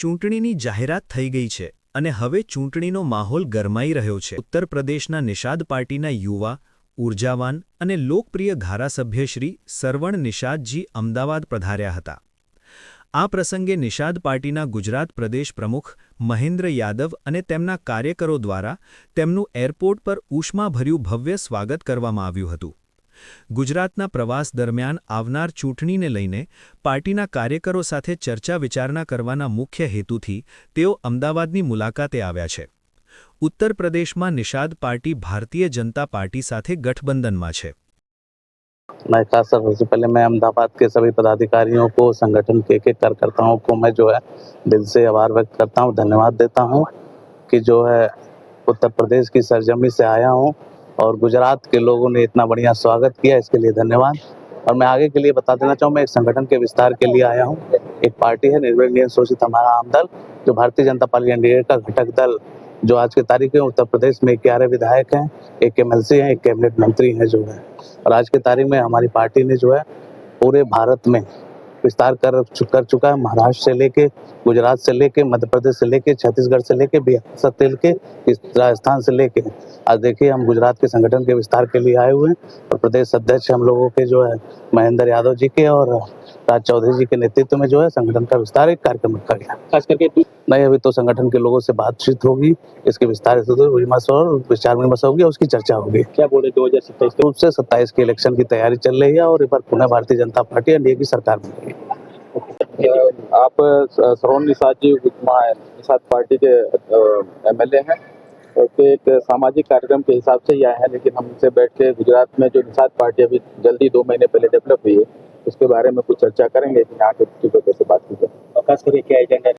ચૂંટણીની જાહેરાત થઈ ગઈ છે અને હવે ચૂંટણીનો માહોલ ગરમાઈ રહ્યો છે. ઉત્તર પ્રદેશના નિષાદ પાર્ટીના યુવા, ઉર્જાવાન અને લોકપ્રિય ધારાસભ્ય શ્રી સરવણ નિષાદજી અમદાવાદ પધાર્યા હતા. આ પ્રસંગે નિષાદ પાર્ટીના ગુજરાત પ્રદેશ પ્રમુખ મહેન્દ્ર યાદવ અને તેમના કાર્યકરો દ્વારા તેમનું એરપોર્ટ પર ઉષ્માભર્યું ભવ્ય સ્વાગત કરવામાં આવ્યું હતું. ગુજરાતના પ્રવાસ દરમિયાન આવનાર ચૂંટણીને લઈને પાર્ટીના કાર્યકરો સાથે ચર્ચા વિચારણા કરવાના મુખ્ય હેતુથી તેઓ અમદાવાદની મુલાકાતે આવ્યા છે. ઉત્તર પ્રદેશમાં નિષાદ પાર્ટી ભારતીય જનતા પાર્ટી સાથે ગઠબંધનમાં છે. मैं खासतौर सबसे पहले मैं अहमदाबाद के सभी पदाधिकारियों को, संगठन के एक कार्यकर्ताओं को मैं जो है दिल से आभार व्यक्त करता हूँ, धन्यवाद देता हूँ कि जो है उत्तर प्रदेश की सरजमी से आया हूँ और गुजरात के लोगों ने इतना बढ़िया स्वागत किया, इसके लिए धन्यवाद. और मैं आगे के लिए बता देना चाहूँ, मैं एक संगठन के विस्तार के लिए आया हूँ. एक पार्टी है निर्भय इंडियन शोषित हमारा आम दल, जो भारतीय जनता पार्टी एनडीए का घटक दल, जो आज की तारीख में उत्तर प्रदेश में 11 विधायक हैं, 1 एमएलसी हैं, 1 कैबिनेट मंत्री हैं जो है. और आज की तारीख में हमारी पार्टी ने जो है पूरे भारत में विस्तार कर चुका है. महाराष्ट्र से लेके, गुजरात से लेके, मध्य प्रदेश से लेके, छत्तीसगढ़ से लेके, बिहार से लेके, राजस्थान से लेके आज देखिए हम गुजरात के संगठन के विस्तार के लिए आए हुए हैं. और प्रदेश अध्यक्ष हम लोगों के जो है महेंद्र यादव जी के और राज चौधरी जी के नेतृत्व में जो है संगठन का विस्तार एक कार्यक्रम रखा गया. खास करके नहीं, अभी तो संगठन के लोगों से बातचीत होगी, इसके विस्तार से विमर्श और विचार विमर्श होगी और उसकी चर्चा होगी. क्या बोले 2027 रूप से 27 के इलेक्शन की तैयारी चल रही है और इस बार पुनः भारतीय जनता पार्टी एनडीए की सरकार बन रही है. आप सरवण निषाद जी निषाद पार्टी के एमएलए हैं, तो एक सामाजिक कार्यक्रम के हिसाब से ही आए हैं, लेकिन हम इनसे बैठ के गुजरात में जो निषाद पार्टी अभी जल्दी 2 महीने पहले डेवलप हुई है उसके बारे में कुछ चर्चा करेंगे कि यहाँ के कैसे बात की जाए. खास करके क्या एजेंडा